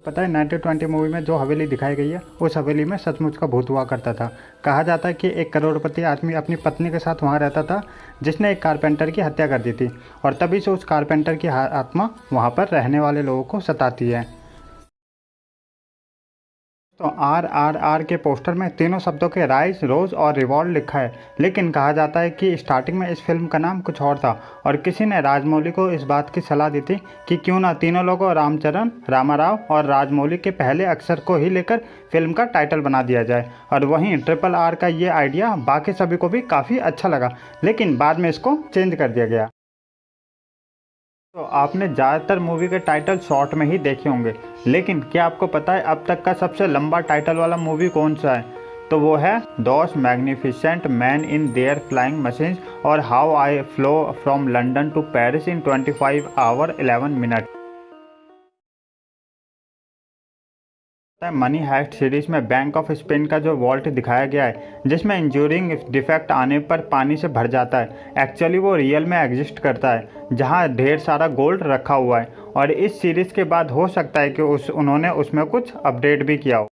पता है 1920 मूवी में जो हवेली दिखाई गई है उस हवेली में सचमुच का भूत हुआ करता था। कहा जाता है कि एक करोड़पति आदमी अपनी पत्नी के साथ वहाँ रहता था जिसने एक कारपेंटर की हत्या कर दी थी और तभी से उस कारपेंटर की आत्मा वहाँ पर रहने वाले लोगों को सताती है। तो RRR के पोस्टर में तीनों शब्दों के राइज, रोज और रिवॉल्व लिखा है, लेकिन कहा जाता है कि स्टार्टिंग में इस फिल्म का नाम कुछ और था और किसी ने राजमौली को इस बात की सलाह दी थी कि क्यों ना तीनों लोगों रामचरण, रामाराव और राजमौली के पहले अक्षर को ही लेकर फिल्म का टाइटल बना दिया जाए। और वहीं RRR का ये आइडिया बाकी सभी को भी काफ़ी अच्छा लगा, लेकिन बाद में इसको चेंज कर दिया गया। तो आपने ज़्यादातर मूवी के टाइटल शॉर्ट में ही देखे होंगे, लेकिन क्या आपको पता है अब तक का सबसे लंबा टाइटल वाला मूवी कौन सा है? तो वो है those magnificent men in their flying machines और how I flew from London to Paris in 25 hour 11 minute. Money heist series में बैंक ऑफ स्पेन का जो वॉल्ट दिखाया गया है जिसमें इंजूरिंग डिफेक्ट आने पर पानी से भर जाता है, एक्चुअली वो रियल में एग्जिस्ट करता है जहां ढेर सारा गोल्ड रखा हुआ है। और इस सीरीज के बाद हो सकता है कि उन्होंने उसमें कुछ अपडेट भी किया हो।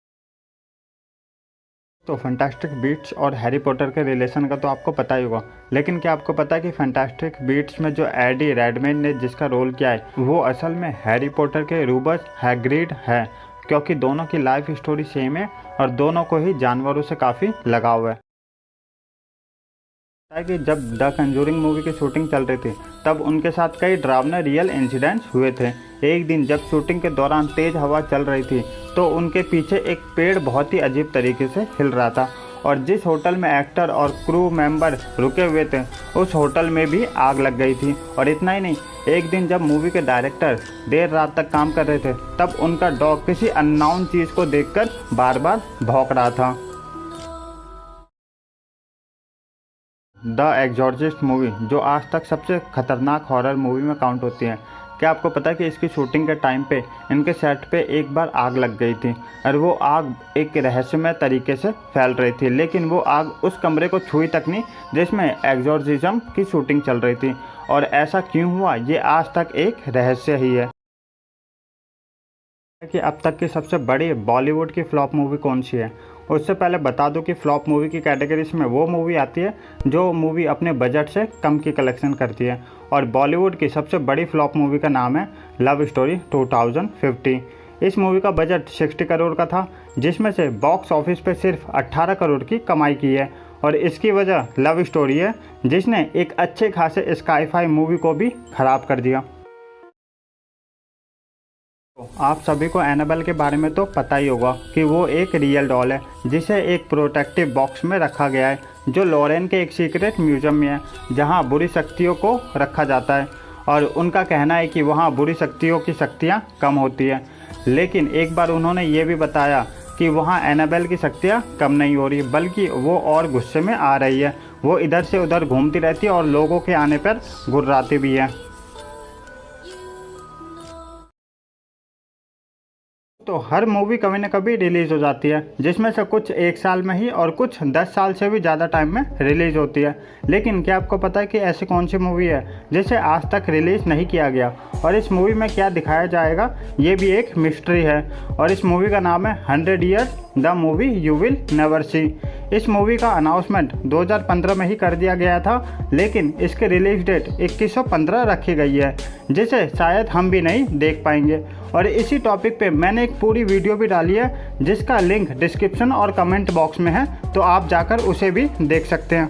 तो फैंटास्टिक बीट्स और हैरी पॉटर के रिलेशन का तो आपको पता ही होगा, लेकिन क्या आपको पता है कि फैंटास्टिक बीट्स में जो एडी रेडमेन ने जिसका रोल किया है वो असल में हैरी पॉटर के रूबस हैग्रिड है, क्योंकि दोनों की लाइफ स्टोरी सेम है और दोनों को ही जानवरों से काफ़ी लगाव है। कि जब द कंजूरिंग मूवी की शूटिंग चल रही थी तब उनके साथ कई डरावने रियल इंसिडेंट्स हुए थे। एक दिन जब शूटिंग के दौरान तेज हवा चल रही थी तो उनके पीछे एक पेड़ बहुत ही अजीब तरीके से हिल रहा था और जिस होटल में एक्टर और क्रू मेंबर रुके हुए थे उस होटल में भी आग लग गई थी। और इतना ही नहीं, एक दिन जब मूवी के डायरेक्टर देर रात तक काम कर रहे थे तब उनका डॉग किसी अननोन चीज़ को देखकर बार बार भौंक रहा था। द एग्जॉर्सिस्ट मूवी जो आज तक सबसे खतरनाक हॉरर मूवी में काउंट होती है। क्या आपको पता है कि इसकी शूटिंग के टाइम पे इनके सेट पे एक बार आग लग गई थी और वो आग एक रहस्यमय तरीके से फैल रही थी, लेकिन वो आग उस कमरे को छुई तक नहीं जिसमें एग्जॉर्सिज्म की शूटिंग चल रही थी। और ऐसा क्यों हुआ ये आज तक एक रहस्य ही है। कि अब तक की सबसे बड़ी बॉलीवुड की फ्लॉप मूवी कौन सी है? उससे पहले बता दूं कि फ्लॉप मूवी की कैटेगरीज में वो मूवी आती है जो मूवी अपने बजट से कम की कलेक्शन करती है। और बॉलीवुड की सबसे बड़ी फ्लॉप मूवी का नाम है लव स्टोरी 2050। इस मूवी का बजट 60 करोड़ का था, जिसमें से बॉक्स ऑफिस पे सिर्फ 18 करोड़ की कमाई की है। और इसकी वजह लव स्टोरी है जिसने एक अच्छे खासे स्काई-फाई मूवी को भी ख़राब कर दिया। आप सभी को एनाबेल के बारे में तो पता ही होगा कि वो एक रियल डॉल है जिसे एक प्रोटेक्टिव बॉक्स में रखा गया है जो लॉरेन के एक सीक्रेट म्यूजियम में है जहां बुरी शक्तियों को रखा जाता है। और उनका कहना है कि वहां बुरी शक्तियों की शक्तियां कम होती है, लेकिन एक बार उन्होंने ये भी बताया कि वहां एनाबेल की शक्तियां कम नहीं हो रही बल्कि वो और गुस्से में आ रही है। वो इधर से उधर घूमती रहती है और लोगों के आने पर गुर्राती भी है। तो हर मूवी कभी न कभी रिलीज़ हो जाती है, जिसमें से कुछ 1 साल में ही और कुछ 10 साल से भी ज़्यादा टाइम में रिलीज़ होती है। लेकिन क्या आपको पता है कि ऐसी कौन सी मूवी है जिसे आज तक रिलीज़ नहीं किया गया और इस मूवी में क्या दिखाया जाएगा ये भी एक मिस्ट्री है। और इस मूवी का नाम है 100 years the movie you will never see. इस मूवी का अनाउंसमेंट 2015 में ही कर दिया गया था, लेकिन इसके रिलीज डेट 2115 रखी गई है जिसे शायद हम भी नहीं देख पाएंगे। और इसी टॉपिक पे मैंने एक पूरी वीडियो भी डाली है जिसका लिंक डिस्क्रिप्शन और कमेंट बॉक्स में है, तो आप जाकर उसे भी देख सकते हैं।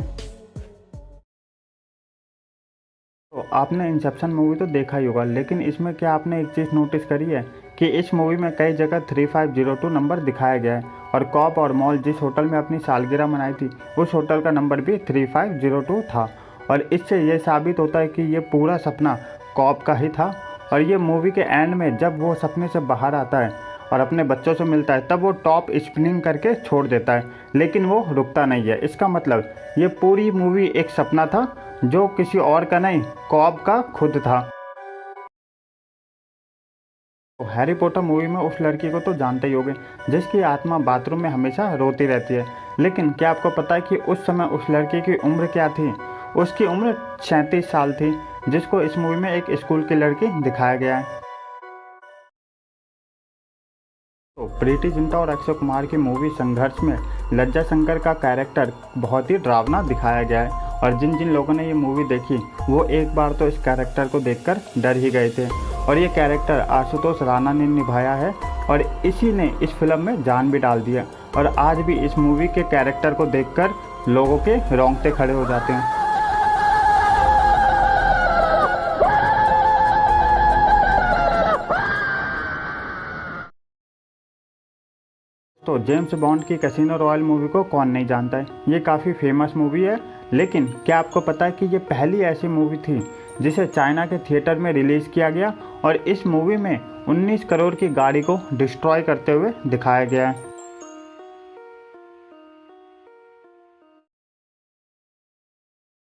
तो आपने इंसेप्शन मूवी तो देखा ही होगा, लेकिन इसमें क्या आपने एक चीज़ नोटिस करी है कि इस मूवी में कई जगह 3502 नंबर दिखाया गया है और कॉप और मॉल जिस होटल में अपनी सालगिरह मनाई थी उस होटल का नंबर भी 3502 था। और इससे ये साबित होता है कि ये पूरा सपना कॉप का ही था। और ये मूवी के एंड में जब वो सपने से बाहर आता है और अपने बच्चों से मिलता है तब वो टॉप स्पिनिंग करके छोड़ देता है, लेकिन वो रुकता नहीं है। इसका मतलब ये पूरी मूवी एक सपना था जो किसी और का नहीं, कॉप का खुद था। तो हैरी पॉटर मूवी में उस लड़की को तो जानते ही होंगे जिसकी आत्मा बाथरूम में हमेशा रोती रहती है, लेकिन क्या आपको पता है कि उस समय उस लड़की की उम्र क्या थी? उसकी उम्र 37 साल थी, जिसको इस मूवी में एक स्कूल की लड़की दिखाया गया है। प्रीति जिंटा और अक्षय कुमार की मूवी संघर्ष में लज्जा शंकर का कैरेक्टर बहुत ही डरावना दिखाया गया है और जिन जिन लोगों ने ये मूवी देखी वो एक बार तो इस कैरेक्टर को देखकर डर ही गए थे। और ये कैरेक्टर आशुतोष राणा ने निभाया है और इसी ने इस फिल्म में जान भी डाल दिया और आज भी इस मूवी के कैरेक्टर को देखकर लोगों के रोंगटे खड़े हो जाते हैं। तो जेम्स बॉन्ड की कैसीनो रॉयल मूवी को कौन नहीं जानता है, ये काफ़ी फेमस मूवी है। लेकिन क्या आपको पता है कि ये पहली ऐसी मूवी थी जिसे चाइना के थिएटर में रिलीज़ किया गया और इस मूवी में 19 करोड़ की गाड़ी को डिस्ट्रॉय करते हुए दिखाया गया है।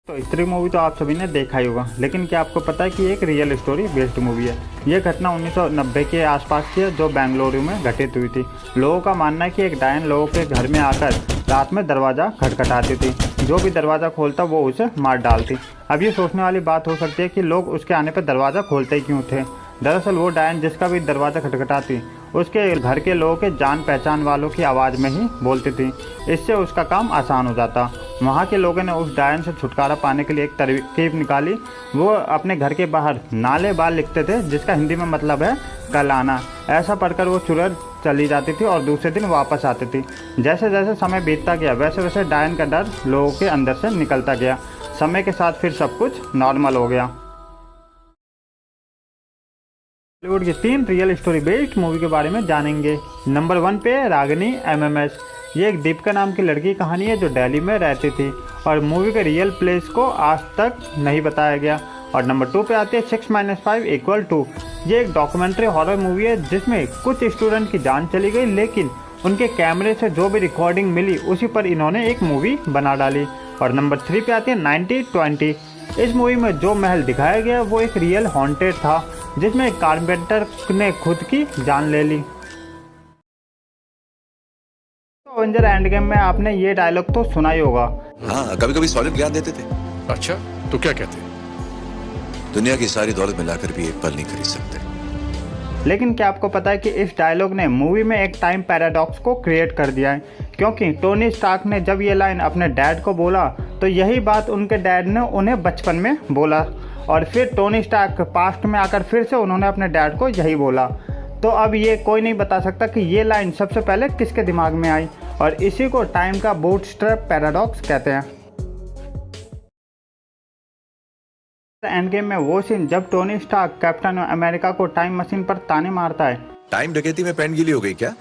तो स्त्री मूवी तो आप सभी ने देखा ही होगा, लेकिन क्या आपको पता है कि एक रियल स्टोरी बेस्ड मूवी है। ये घटना 1990 के आसपास की है जो बेंगलुरु में घटित हुई थी। लोगों का मानना है कि एक डायन लोगों के घर में आकर रात में दरवाज़ा खटखटाती थी, जो भी दरवाज़ा खोलता वो उसे मार डालती। अब ये सोचने वाली बात हो सकती है कि लोग उसके आने पर दरवाज़ा खोलते ही क्यों थे। दरअसल वो डायन जिसका भी दरवाज़ा खटखटाती उसके घर के लोगों के जान पहचान वालों की आवाज़ में ही बोलती थी। इससे उसका काम आसान हो जाता। वहाँ के लोगों ने उस डायन से छुटकारा पाने के लिए एक तरकीब निकाली। वो अपने घर के बाहर नाले बाल लिखते थे जिसका हिंदी में मतलब है कल आना। ऐसा पढ़कर वो चुड़ैल चली जाती थी और दूसरे दिन वापस आती थी। जैसे जैसे समय बीतता गया वैसे वैसे डायन का डर लोगों के अंदर से निकलता गया। समय के साथ फिर सब कुछ नॉर्मल हो गया। बॉलीवुड की 3 रियल स्टोरी बेस्ड मूवी के बारे में जानेंगे। नंबर 1 पे रागिनी MMS। ये एक दीपिका नाम की लड़की की कहानी है जो दिल्ली में रहती थी और मूवी के रियल प्लेस को आज तक नहीं बताया गया। और नंबर 2 पे आती है 6 - 5 = 2। ये एक डॉक्यूमेंट्री हॉरर मूवी है जिसमें कुछ स्टूडेंट की जान चली गई, लेकिन उनके कैमरे से जो भी रिकॉर्डिंग मिली उसी पर इन्होंने एक मूवी बना डाली। और नंबर 3 पे आती है 90-20। इस मूवी में जो महल दिखाया गया वो एक रियल हॉन्टेड था जिसमें कारपेंटर ने खुद की जान ले ली। एवेंजर एंड गेम में आपने ये डायलॉग तो सुना ही होगा। हाँ, कभी कभी सॉलिड ज्ञान देते थे। अच्छा, तो क्या कहते? दुनिया की सारी दौलत मिलाकर भी एक पल नहीं खरीद सकते। लेकिन क्या आपको पता है कि इस डायलॉग ने मूवी में एक टाइम पैराडॉक्स को क्रिएट कर दिया है, क्योंकि टोनी स्टार्क ने जब ये लाइन अपने डैड को बोला तो यही बात उनके डैड ने उन्हें बचपन में बोला और फिर टोनी स्टार्क पास्ट में आकर फिर से उन्होंने अपने डैड को यही बोला। तो अब ये कोई नहीं बता सकता कि ये लाइन सबसे पहले किसके दिमाग में आई और इसी को टाइम का बूटस्ट्रैप पैराडॉक्स कहते हैं। एंड गेम में वो सीन जब टोनी स्टार्क कैप्टन अमेरिका को टाइम मशीन पर ताने मारता है। टाइम डकैती में पैन गीली हो गई क्या?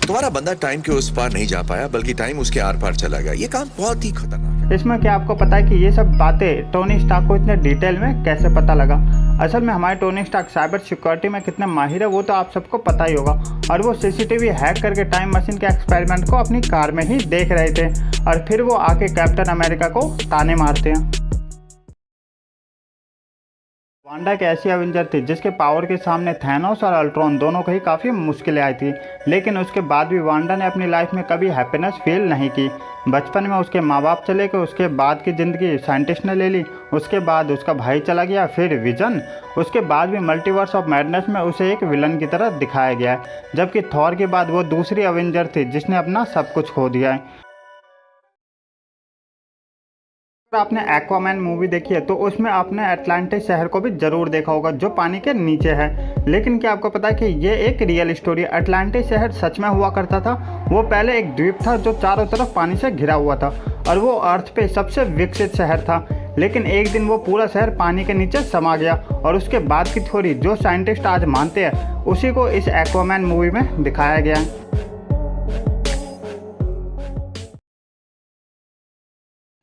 तुम्हारा बंदा टाइम के उस पार नहीं जा पाया बल्कि टाइम उसके आर पार चला गया। ये काम बहुत ही खतरनाक है। इसमें क्या आपको पता है कि ये सब बातें टोनी स्टार्क को इतने डिटेल में कैसे पता लगा? असल में हमारे टोनी स्टार्क साइबर सिक्योरिटी में कितने माहिर है वो तो आप सबको पता ही होगा और वो सीसीटीवी हैक करके टाइम मशीन के एक्सपेरिमेंट को अपनी कार में ही देख रहे थे और फिर वो आके कैप्टन अमेरिका को ताने मारते हैं। वांडा एक ऐसी एवेंजर थी जिसके पावर के सामने थैनोस और अल्ट्रॉन दोनों को ही काफ़ी मुश्किलें आई थी, लेकिन उसके बाद भी वांडा ने अपनी लाइफ में कभी हैप्पीनेस फील नहीं की। बचपन में उसके माँ बाप चले गए, उसके बाद की ज़िंदगी साइंटिस्ट ने ले ली, उसके बाद उसका भाई चला गया, फिर विजन, उसके बाद भी मल्टीवर्स ऑफ मैडनेस में उसे एक विलन की तरह दिखाया गया है, जबकि थॉर के बाद वो दूसरी एवेंजर थी जिसने अपना सब कुछ खो दिया है। अगर आपने एक्वामैन मूवी देखी है तो उसमें आपने अटलांटिस शहर को भी ज़रूर देखा होगा जो पानी के नीचे है। लेकिन क्या आपको पता है कि ये एक रियल स्टोरी है। अटलांटिस शहर सच में हुआ करता था। वो पहले एक द्वीप था जो चारों तरफ पानी से घिरा हुआ था और वो अर्थ पे सबसे विकसित शहर था। लेकिन एक दिन वो पूरा शहर पानी के नीचे समा गया और उसके बाद की थ्योरी जो साइंटिस्ट आज मानते हैं उसी को इस एक्वामैन मूवी में दिखाया गया है।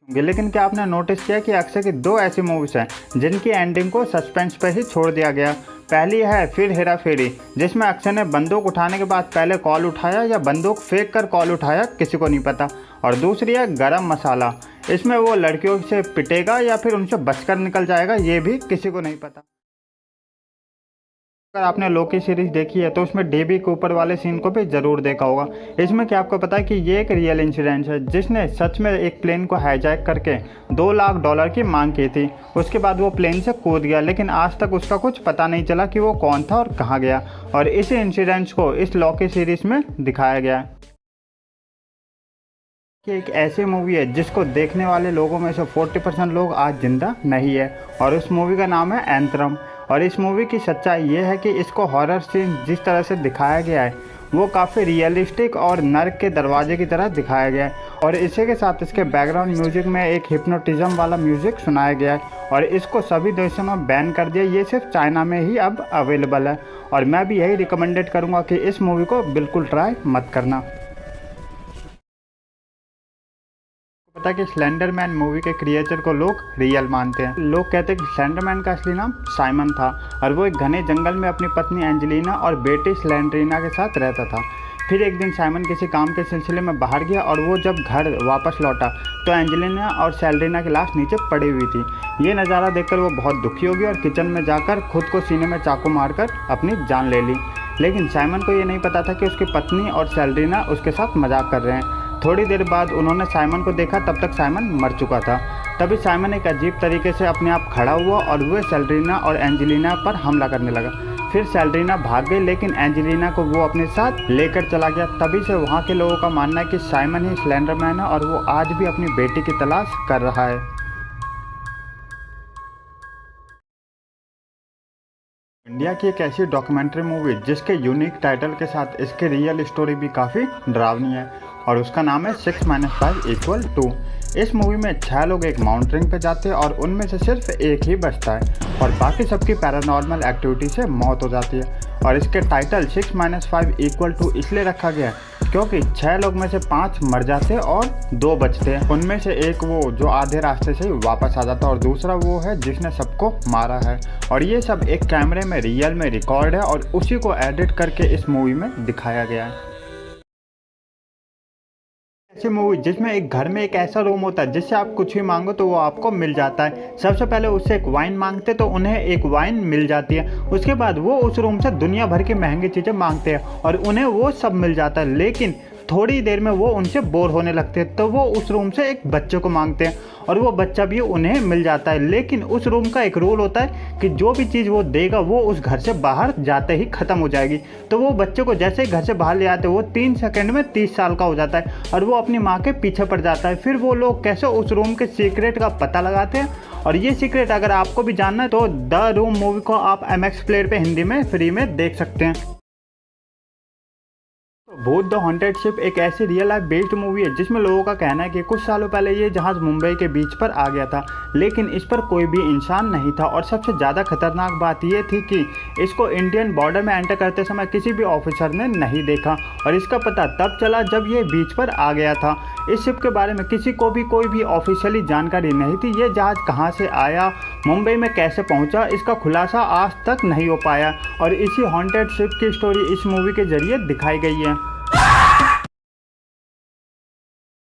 लेकिन क्या आपने नोटिस किया कि अक्षय की 2 ऐसी मूवीज हैं जिनकी एंडिंग को सस्पेंस पर ही छोड़ दिया गया। पहली है फिर हेरा फेरी, जिसमें अक्षय ने बंदूक उठाने के बाद पहले कॉल उठाया या बंदूक फेंक कर कॉल उठाया किसी को नहीं पता। और दूसरी है गरम मसाला, इसमें वो लड़कियों से पिटेगा या फिर उनसे बचकर निकल जाएगा ये भी किसी को नहीं पता। अगर आपने लोकी सीरीज देखी है तो उसमें डेबी कूपर वाले सीन को भी ज़रूर देखा होगा। इसमें क्या आपको पता है कि ये एक रियल इंसिडेंट है जिसने सच में एक प्लेन को हाईजैक करके $2 लाख की मांग की थी। उसके बाद वो प्लेन से कूद गया, लेकिन आज तक उसका कुछ पता नहीं चला कि वो कौन था और कहाँ गया। और इसी इंसिडेंट्स को इस लोकी सीरीज में दिखाया गया है कि एक ऐसी मूवी है जिसको देखने वाले लोगों में से 40% लोग आज जिंदा नहीं है, और उस मूवी का नाम है एंथ्रम। और इस मूवी की सच्चाई ये है कि इसको हॉरर सीन जिस तरह से दिखाया गया है वो काफ़ी रियलिस्टिक और नर्क के दरवाजे की तरह दिखाया गया है। और इसी के साथ इसके बैकग्राउंड म्यूजिक में एक हिप्नोटिज्म वाला म्यूजिक सुनाया गया है, और इसको सभी देशों में बैन कर दिया। ये सिर्फ चाइना में ही अब अवेलेबल है, और मैं भी यही रिकमेंडेड करूँगा कि इस मूवी को बिल्कुल ट्राई मत करना। पता कि स्लेंडरमैन मूवी के क्रिएटर को लोग रियल मानते हैं। लोग कहते हैं कि स्लेंडरमैन का असली नाम साइमन था, और वो एक घने जंगल में अपनी पत्नी एंजेलिना और बेटी स्लेंड्रीना के साथ रहता था। फिर एक दिन साइमन किसी काम के सिलसिले में बाहर गया, और वो जब घर वापस लौटा तो एंजेलिना और स्लेंड्रीना की लाश नीचे पड़ी हुई थी। ये नज़ारा देखकर वो बहुत दुखी हो गया और किचन में जाकर खुद को सीने में चाकू मारकर अपनी जान ले ली। लेकिन साइमन को ये नहीं पता था कि उसकी पत्नी और स्लेंड्रीना उसके साथ मजाक कर रहे हैं। थोड़ी देर बाद उन्होंने साइमन को देखा, तब तक साइमन मर चुका था। तभी साइमन एक अजीब तरीके से अपने आप खड़ा हुआ और वह स्लेंड्रीना और एंजेलिना पर हमला करने लगा। फिर स्लेंड्रीना भाग गई, लेकिन एंजेलिना को वो अपने साथ लेकर चला गया। तभी से वहाँ के लोगों का मानना है कि साइमन ही स्लेंडरमैन है, और वो आज भी अपनी बेटी की तलाश कर रहा है। इंडिया की एक ऐसी डॉक्यूमेंट्री मूवी जिसके यूनिक टाइटल के साथ इसकी रियल स्टोरी भी काफ़ी डरावनी है, और उसका नाम है 6 - 5 = 2। इस मूवी में 6 लोग एक माउंटेनिंग पे जाते हैं, और उनमें से सिर्फ एक ही बचता है, और बाकी सबकी पैरानॉर्मल एक्टिविटी से मौत हो जाती है। और इसके टाइटल 6 - 5 = 2 इसलिए रखा गया क्योंकि 6 लोग में से 5 मर जाते हैं और 2 बचते हैं। उनमें से एक वो जो आधे रास्ते से ही वापस आ जाता है, और दूसरा वो है जिसने सबको मारा है। और ये सब एक कैमरे में रियल में रिकॉर्ड है, और उसी को एडिट करके इस मूवी में दिखाया गया है। ऐसी मूवी जिसमें एक घर में एक ऐसा रूम होता है जिससे आप कुछ भी मांगो तो वो आपको मिल जाता है। सबसे पहले उससे एक वाइन मांगते तो उन्हें एक वाइन मिल जाती है। उसके बाद वो उस रूम से दुनिया भर की महंगी चीज़ें मांगते हैं और उन्हें वो सब मिल जाता है, लेकिन थोड़ी देर में वो उनसे बोर होने लगते हैं। तो वो उस रूम से एक बच्चे को मांगते हैं और वो बच्चा भी उन्हें मिल जाता है, लेकिन उस रूम का एक रूल होता है कि जो भी चीज़ वो देगा वो उस घर से बाहर जाते ही ख़त्म हो जाएगी। तो वो बच्चे को जैसे ही घर से बाहर ले आते हैं वो 3 सेकंड में 30 साल का हो जाता है और वो अपनी माँ के पीछे पड़ जाता है। फिर वो लोग कैसे उस रूम के सीक्रेट का पता लगाते हैं, और ये सीक्रेट अगर आपको भी जानना है तो द रूम मूवी को आप MX प्लेयर पे हिंदी में फ्री में देख सकते हैं। भूत द हॉन्टेड शिप एक ऐसी रियल लाइफ बेस्ड मूवी है जिसमें लोगों का कहना है कि कुछ सालों पहले ये जहाज़ मुंबई के बीच पर आ गया था, लेकिन इस पर कोई भी इंसान नहीं था। और सबसे ज़्यादा खतरनाक बात यह थी कि इसको इंडियन बॉर्डर में एंटर करते समय किसी भी ऑफिसर ने नहीं देखा, और इसका पता तब चला जब ये बीच पर आ गया था। इस शिप के बारे में किसी को भी कोई भी ऑफिशियली जानकारी नहीं थी। ये जहाज़ कहाँ से आया, मुंबई में कैसे पहुँचा, इसका खुलासा आज तक नहीं हो पाया, और इसी हॉन्टेड शिप की स्टोरी इस मूवी के जरिए दिखाई गई है।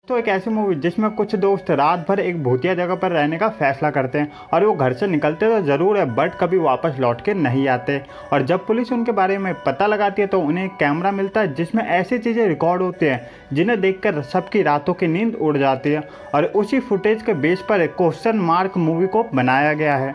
तो एक ऐसी मूवी जिसमें कुछ दोस्त रात भर एक भूतिया जगह पर रहने का फैसला करते हैं, और वो घर से निकलते तो ज़रूर है बट कभी वापस लौट के नहीं आते। और जब पुलिस उनके बारे में पता लगाती है तो उन्हें एक कैमरा मिलता है जिसमें ऐसी चीज़ें रिकॉर्ड होती हैं जिन्हें देखकर सबकी रातों की नींद उड़ जाती है, और उसी फुटेज के बेस पर क्वेश्चन मार्क मूवी को बनाया गया है।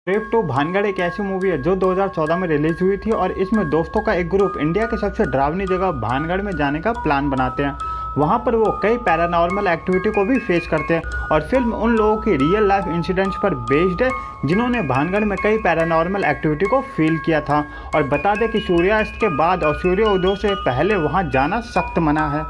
ट्रिप टू भानगढ़ एक ऐसी मूवी है जो 2014 में रिलीज हुई थी, और इसमें दोस्तों का एक ग्रुप इंडिया के सबसे डरावनी जगह भानगढ़ में जाने का प्लान बनाते हैं। वहाँ पर वो कई पैरानॉर्मल एक्टिविटी को भी फेस करते हैं, और फिल्म उन लोगों की रियल लाइफ इंसिडेंट्स पर बेस्ड है जिन्होंने भानगढ़ में कई पैरानॉर्मल एक्टिविटी को फील किया था। और बता दें कि सूर्यास्त के बाद और सूर्योदय से पहले वहाँ जाना सख्त मना है।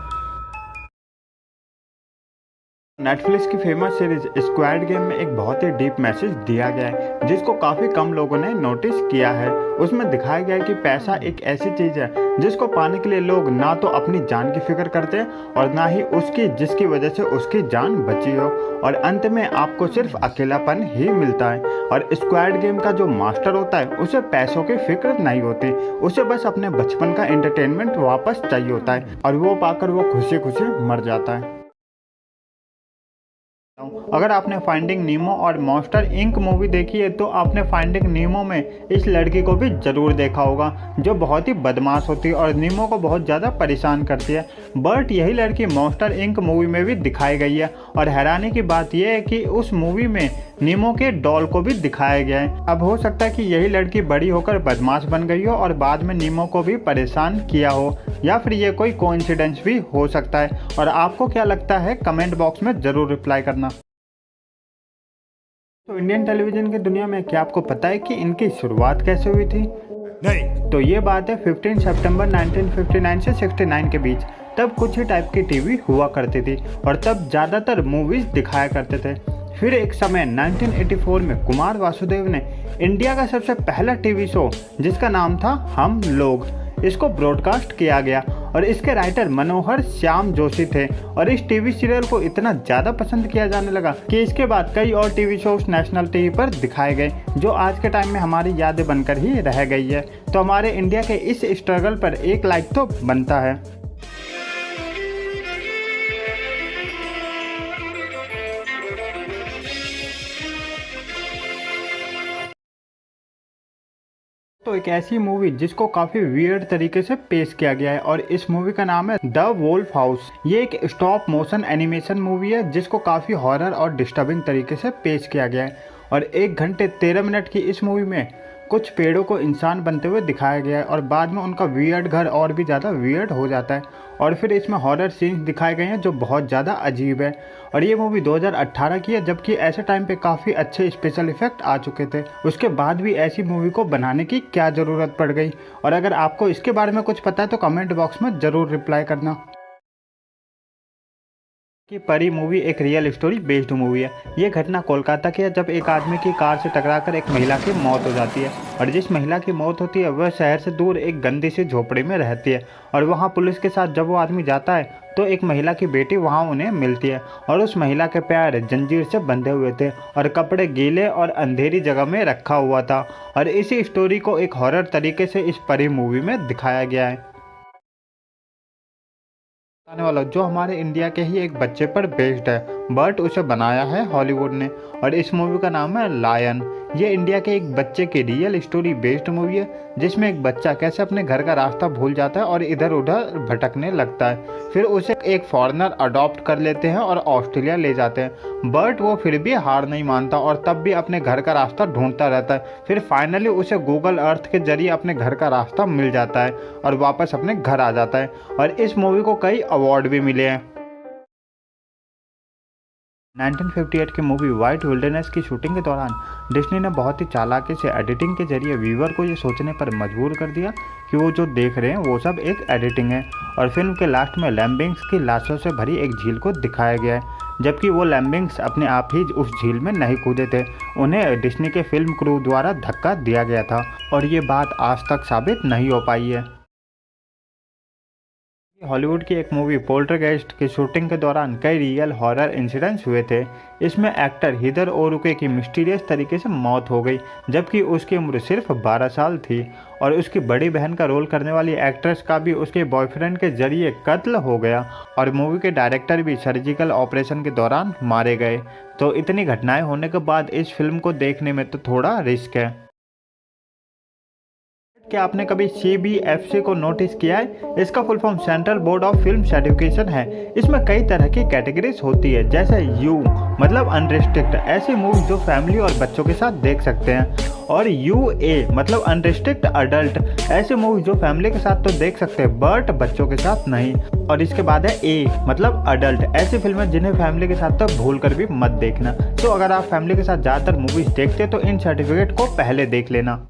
नेटफ्लिक्स की फेमस सीरीज स्क्वाड गेम में एक बहुत ही डीप मैसेज दिया गया है जिसको काफ़ी कम लोगों ने नोटिस किया है। उसमें दिखाया गया है कि पैसा एक ऐसी चीज़ है जिसको पाने के लिए लोग ना तो अपनी जान की फिक्र करते हैं और ना ही उसकी जिसकी वजह से उसकी जान बची हो, और अंत में आपको सिर्फ अकेलापन ही मिलता है। और स्क्वाड गेम का जो मास्टर होता है उसे पैसों की फिक्र नहीं होती, उसे बस अपने बचपन का एंटरटेनमेंट वापस चाहिए होता है और वो पाकर वो खुशी खुशी मर जाता है। अगर आपने फाइंडिंग नीमो और मॉन्स्टर इंक मूवी देखी है तो आपने फाइंडिंग नीमो में इस लड़की को भी जरूर देखा होगा जो बहुत ही बदमाश होती है और नीमो को बहुत ज़्यादा परेशान करती है। बट यही लड़की मॉन्स्टर इंक मूवी में भी दिखाई गई है और हैरानी की बात यह है कि उस मूवी में नीमो के डॉल को भी दिखाया गया है। अब हो सकता है कि यही लड़की बड़ी होकर बदमाश बन गई हो और बाद में नीमो को भी परेशान किया हो, या फिर ये कोई कोइंसिडेंस भी हो सकता है। और आपको क्या लगता है कमेंट बॉक्स में ज़रूर रिप्लाई करना। तो इंडियन टेलीविज़न की दुनिया में क्या आपको पता है कि इनकी शुरुआत कैसे हुई थी? नहीं। तो ये बात है 15 सितंबर 1959 से 69 के बीच। तब कुछ ही टाइप की टीवी हुआ करती थी और तब ज़्यादातर मूवीज़ दिखाया करते थे। फिर एक समय 1984 में कुमार वासुदेव ने इंडिया का सबसे पहला टीवी शो जिसका नाम था हम लोग, इसको ब्रॉडकास्ट किया गया और इसके राइटर मनोहर श्याम जोशी थे। और इस टीवी सीरियल को इतना ज़्यादा पसंद किया जाने लगा कि इसके बाद कई और टीवी शोज नेशनल टीवी पर दिखाए गए जो आज के टाइम में हमारी यादें बनकर ही रह गई है। तो हमारे इंडिया के इस स्ट्रगल पर एक लाइक तो बनता है। तो एक ऐसी मूवी जिसको काफ़ी वियर्ड तरीके से पेश किया गया है और इस मूवी का नाम है द वोल्फ हाउस। ये एक स्टॉप मोशन एनिमेशन मूवी है जिसको काफ़ी हॉरर और डिस्टर्बिंग तरीके से पेश किया गया है। और 1 घंटे 13 मिनट की इस मूवी में कुछ पेड़ों को इंसान बनते हुए दिखाया गया है और बाद में उनका वियर्ड घर और भी ज़्यादा वियर्ड हो जाता है और फिर इसमें हॉरर सीन्स दिखाए गए हैं जो बहुत ज़्यादा अजीब है। और ये मूवी 2018 की है, जबकि ऐसे टाइम पे काफ़ी अच्छे स्पेशल इफेक्ट आ चुके थे। उसके बाद भी ऐसी मूवी को बनाने की क्या ज़रूरत पड़ गई? और अगर आपको इसके बारे में कुछ पता है तो कमेंट बॉक्स में ज़रूर रिप्लाई करना। कि परी मूवी एक रियल स्टोरी बेस्ड मूवी है। ये घटना कोलकाता की है जब एक आदमी की कार से टकराकर एक महिला की मौत हो जाती है और जिस महिला की मौत होती है वह शहर से दूर एक गंदी सी झोपड़ी में रहती है और वहाँ पुलिस के साथ जब वो आदमी जाता है तो एक महिला की बेटी वहाँ उन्हें मिलती है और उस महिला के पैर जंजीर से बंधे हुए थे और कपड़े गीले और अंधेरी जगह में रखा हुआ था। और इसी स्टोरी को एक हॉरर तरीके से इस परी मूवी में दिखाया गया है आने वाला जो हमारे इंडिया के ही एक बच्चे पर बेस्ड है, बट उसे बनाया है हॉलीवुड ने और इस मूवी का नाम है लायन। ये इंडिया के एक बच्चे की रियल स्टोरी बेस्ड मूवी है जिसमें एक बच्चा कैसे अपने घर का रास्ता भूल जाता है और इधर उधर भटकने लगता है। फिर उसे एक फॉरेनर अडॉप्ट कर लेते हैं और ऑस्ट्रेलिया ले जाते हैं, बट वो फिर भी हार नहीं मानता और तब भी अपने घर का रास्ता ढूंढता रहता है। फिर फाइनली उसे गूगल अर्थ के जरिए अपने घर का रास्ता मिल जाता है और वापस अपने घर आ जाता है। और इस मूवी को कई अवार्ड भी मिले हैं। 1958 की मूवी वाइट विल्डरनेस की शूटिंग के दौरान डिज्नी ने बहुत ही चालाकी से एडिटिंग के जरिए व्यूअर को ये सोचने पर मजबूर कर दिया कि वो जो देख रहे हैं वो सब एक एडिटिंग है। और फिल्म के लास्ट में लैम्बिंग्स की लाशों से भरी एक झील को दिखाया गया है, जबकि वो लैम्बिंग्स अपने आप ही उस झील में नहीं कूदे थे, उन्हें डिज्नी के फिल्म क्रू द्वारा धक्का दिया गया था और ये बात आज तक साबित नहीं हो पाई है। हॉलीवुड की एक मूवी पोल्टरगेस्ट की शूटिंग के दौरान कई रियल हॉरर इंसिडेंट्स हुए थे। इसमें एक्टर हिदर ओरुके की मिस्टीरियस तरीके से मौत हो गई जबकि उसकी उम्र सिर्फ 12 साल थी और उसकी बड़ी बहन का रोल करने वाली एक्ट्रेस का भी उसके बॉयफ्रेंड के जरिए कत्ल हो गया और मूवी के डायरेक्टर भी सर्जिकल ऑपरेशन के दौरान मारे गए। तो इतनी घटनाएं होने के बाद इस फिल्म को देखने में तो थोड़ा रिस्क है। क्या आपने कभी CBFC को नोटिस किया है? इसका full form central board of film certification है। इसमें कई तरह की कैटेगरीज होती है, जैसे U मतलब अनरिस्ट्रिक्ट, ऐसी मूवी जो फैमिली और बच्चों के साथ देख सकते हैं, और UA मतलब अनरिस्ट्रिक्ट अडल्ट, ऐसी मूवी जो फैमिली के साथ तो देख सकते हैं बट बच्चों के साथ नहीं। और इसके बाद है A मतलब अडल्ट, ऐसी फिल्में जिन्हें फैमिली के साथ तो भूल कर भी मत देखना। तो अगर आप फैमिली के साथ ज़्यादातर मूवीज देखते हैं तो इन सर्टिफिकेट को पहले देख लेना।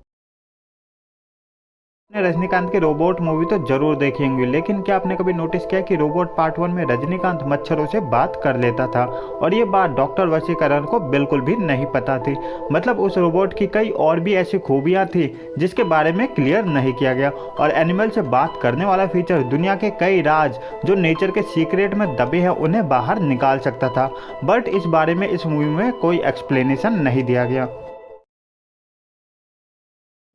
रजनीकांत की रोबोट मूवी तो जरूर देखी होंगी, लेकिन क्या आपने कभी नोटिस किया कि रोबोट पार्ट 1 में रजनीकांत मच्छरों से बात कर लेता था और ये बात डॉक्टर वसीकरण को बिल्कुल भी नहीं पता थी। मतलब उस रोबोट की कई और भी ऐसी खूबियां थी जिसके बारे में क्लियर नहीं किया गया। और एनिमल से बात करने वाला फीचर दुनिया के कई राज जो नेचर के सीक्रेट में दबे हैं उन्हें बाहर निकाल सकता था, बट इस बारे में इस मूवी में कोई एक्सप्लेनेशन नहीं दिया गया।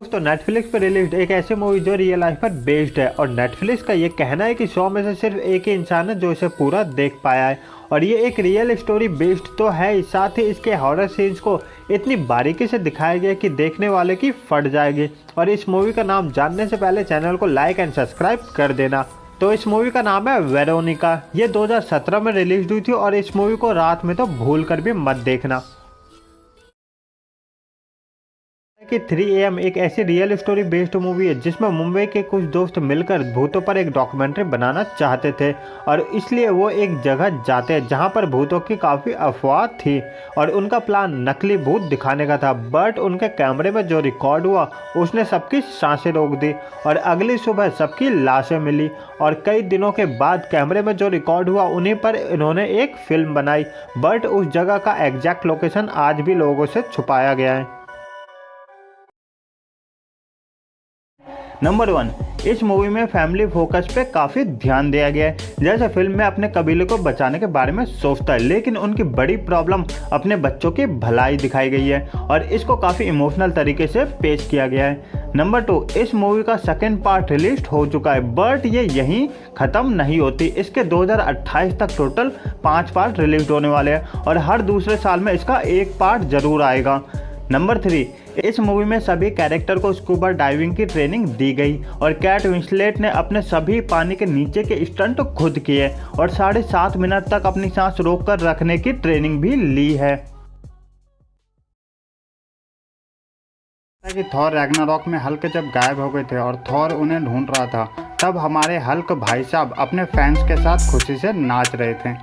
दोस्तों नेटफ्लिक्स पर रिलीज एक ऐसी मूवी जो रियल लाइफ पर बेस्ड है और नेटफ्लिक्स का ये कहना है कि 100 में से सिर्फ एक ही इंसान है जो इसे पूरा देख पाया है। और ये एक रियल स्टोरी बेस्ड तो है ही, साथ ही इसके हॉरर सीन्स को इतनी बारीकी से दिखाया गया कि देखने वाले की फट जाएगी। और इस मूवी का नाम जानने से पहले चैनल को लाइक एंड सब्सक्राइब कर देना। तो इस मूवी का नाम है वेरोनिका। ये 2017 में रिलीज हुई थी और इस मूवी को रात में तो भूल कर भी मत देखना। कि 3 AM एक ऐसी रियल स्टोरी बेस्ड मूवी है जिसमें मुंबई के कुछ दोस्त मिलकर भूतों पर एक डॉक्यूमेंट्री बनाना चाहते थे और इसलिए वो एक जगह जाते हैं जहां पर भूतों की काफ़ी अफवाह थी और उनका प्लान नकली भूत दिखाने का था। बट उनके कैमरे में जो रिकॉर्ड हुआ उसने सबकी सांसें रोक दी और अगली सुबह सबकी लाशें मिली और कई दिनों के बाद कैमरे में जो रिकॉर्ड हुआ उन्हीं पर इन्होंने एक फिल्म बनाई। बट उस जगह का एग्जैक्ट लोकेशन आज भी लोगों से छुपाया गया है। नंबर 1, इस मूवी में फैमिली फोकस पे काफ़ी ध्यान दिया गया है। जैसे फिल्म में अपने कबीले को बचाने के बारे में सोचता है, लेकिन उनकी बड़ी प्रॉब्लम अपने बच्चों की भलाई दिखाई गई है और इसको काफ़ी इमोशनल तरीके से पेश किया गया है। नंबर 2, इस मूवी का सेकेंड पार्ट रिलीज हो चुका है बट ये यहीं ख़त्म नहीं होती। इसके 2028 तक टोटल 5 पार्ट रिलीज होने वाले हैं और हर दूसरे साल में इसका एक पार्ट जरूर आएगा। नंबर 3, इस मूवी में सभी कैरेक्टर को स्कूबा डाइविंग की ट्रेनिंग दी गई और केट विंसलेट ने अपने सभी पानी के नीचे के स्टंट खुद किए और 7.5 मिनट तक अपनी सांस रोककर रखने की ट्रेनिंग भी ली है। कि थॉर रैग्नारॉक में हल्क जब गायब हो गए थे और थॉर उन्हें ढूंढ रहा था, तब हमारे हल्क भाई साहब अपने फैंस के साथ खुशी से नाच रहे थे।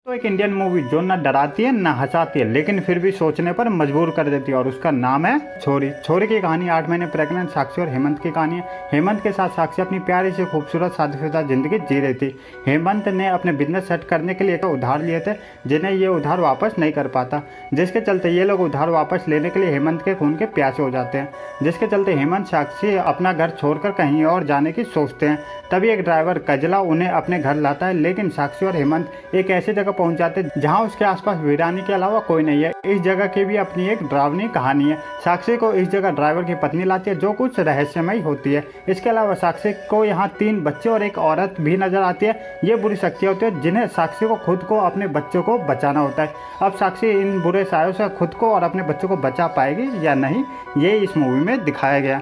तो एक इंडियन मूवी जो न डराती है न हंसाती है लेकिन फिर भी सोचने पर मजबूर कर देती है और उसका नाम है छोरी। छोरी की कहानी 8 महीने प्रेग्नेंट साक्षी और हेमंत की कहानी है। हेमंत के साथ साक्षी अपनी प्यारी से खूबसूरत शादीशुदा जिंदगी जी रही थी। हेमंत ने अपने बिजनेस सेट करने के लिए उधार लिए थे जिन्हें ये उधार वापस नहीं कर पाता, जिसके चलते ये लोग उधार वापस लेने के लिए हेमंत के खून के प्यासे हो जाते हैं, जिसके चलते हेमंत साक्षी अपना घर छोड़कर कहीं और जाने की सोचते हैं। तभी एक ड्राइवर कजला उन्हें अपने घर लाता है, लेकिन साक्षी और हेमंत एक ऐसी जगह पहुंच जाते जहां उसके आसपास वीरानी के अलावा कोई नहीं है। इस जगह की भी अपनी एक डरावनी कहानी है। साक्षी को इस जगह ड्राइवर की पत्नी लाती है जो कुछ रहस्यमय होती है। इसके अलावा साक्षी को यहाँ 3 बच्चे और एक औरत भी नजर आती है। ये बुरी शक्तियाँ होती है जिन्हें साक्षी को खुद को अपने बच्चों को बचाना होता है। अब साक्षी इन बुरे सायों से खुद को और अपने बच्चों को बचा पाएगी या नहीं, ये इस मूवी में दिखाया गया।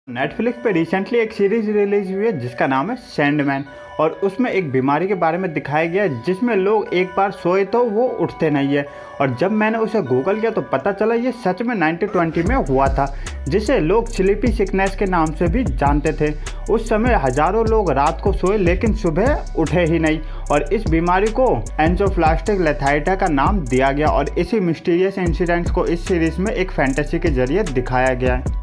नेटफ्लिक्स पे रिसेंटली एक सीरीज रिलीज हुई है जिसका नाम है सैंडमैन और उसमें एक बीमारी के बारे में दिखाया गया है जिसमें लोग एक बार सोए तो वो उठते नहीं है। और जब मैंने उसे गूगल किया तो पता चला ये सच में 1920 में हुआ था, जिसे लोग स्लीपी सिकनेस के नाम से भी जानते थे। उस समय हजारों लोग रात को सोए लेकिन सुबह उठे ही नहीं और इस बीमारी को एंसोफ्लास्टिक लेथाइटा का नाम दिया गया और इसी मिस्टीरियस इंसिडेंट्स को इस सीरीज में एक फैंटेसी के जरिए दिखाया गया है।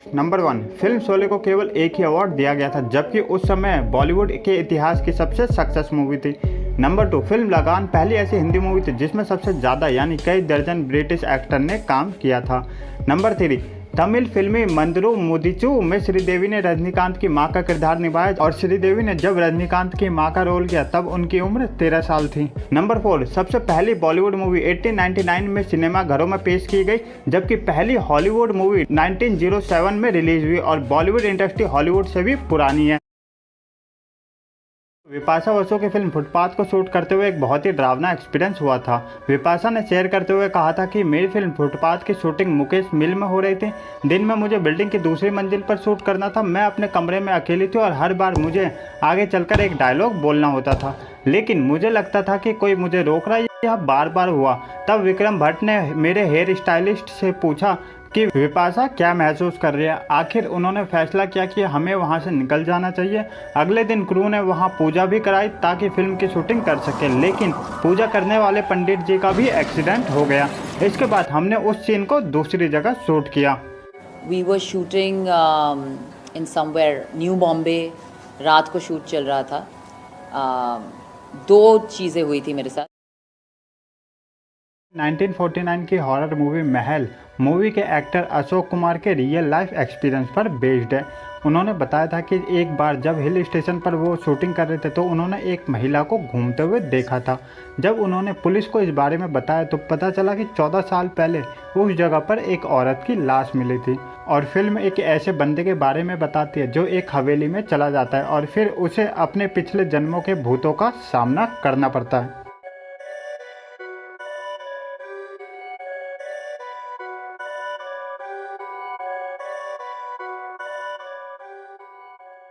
नंबर 1, फिल्म शोले को केवल एक ही अवार्ड दिया गया था जबकि उस समय बॉलीवुड के इतिहास की सबसे सक्सेस मूवी थी। नंबर 2, फिल्म लगान पहली ऐसी हिंदी मूवी थी जिसमें सबसे ज़्यादा यानी कई दर्जन ब्रिटिश एक्टर ने काम किया था। नंबर 3, तमिल फिल्मी मंदरू मुदिचू में श्रीदेवी ने रजनीकांत की मां का किरदार निभाया और श्रीदेवी ने जब रजनीकांत की मां का रोल किया तब उनकी उम्र 13 साल थी। नंबर 4, सबसे पहली बॉलीवुड मूवी 1899 में सिनेमा घरों में पेश की गई जबकि पहली हॉलीवुड मूवी 1907 में रिलीज हुई और बॉलीवुड इंडस्ट्री हॉलीवुड से भी पुरानी है। विपाशा बसु की फिल्म फुटपाथ को शूट करते हुए एक बहुत ही डरावना एक्सपीरियंस हुआ था। विपाशा ने शेयर करते हुए कहा था कि मेरी फिल्म फुटपाथ की शूटिंग मुकेश मिल में हो रही थी। दिन में मुझे बिल्डिंग की दूसरी मंजिल पर शूट करना था। मैं अपने कमरे में अकेली थी और हर बार मुझे आगे चलकर एक डायलॉग बोलना होता था, लेकिन मुझे लगता था कि कोई मुझे रोक रहा है यह बार बार हुआ। तब विक्रम भट्ट ने मेरे हेयर स्टाइलिस्ट से पूछा कि विपाशा क्या महसूस कर रही है। आखिर उन्होंने फैसला किया कि हमें वहां से निकल जाना चाहिए। अगले दिन क्रू ने वहां पूजा भी कराई ताकि फिल्म की शूटिंग कर सके, लेकिन पूजा करने वाले पंडित जी का भी एक्सीडेंट हो गया। इसके बाद हमने उस सीन को दूसरी जगह शूट किया। We were shooting in somewhere new Bombay, रात को शूट चल रहा था। दो चीज़ें हुई थी मेरे साथ। 1949 की हॉरर मूवी महल मूवी के एक्टर अशोक कुमार के रियल लाइफ एक्सपीरियंस पर बेस्ड है। उन्होंने बताया था कि एक बार जब हिल स्टेशन पर वो शूटिंग कर रहे थे तो उन्होंने एक महिला को घूमते हुए देखा था। जब उन्होंने पुलिस को इस बारे में बताया तो पता चला कि 14 साल पहले उस जगह पर एक औरत की लाश मिली थी। और फिल्म एक ऐसे बंदे के बारे में बताती है जो एक हवेली में चला जाता है और फिर उसे अपने पिछले जन्मों के भूतों का सामना करना पड़ता है।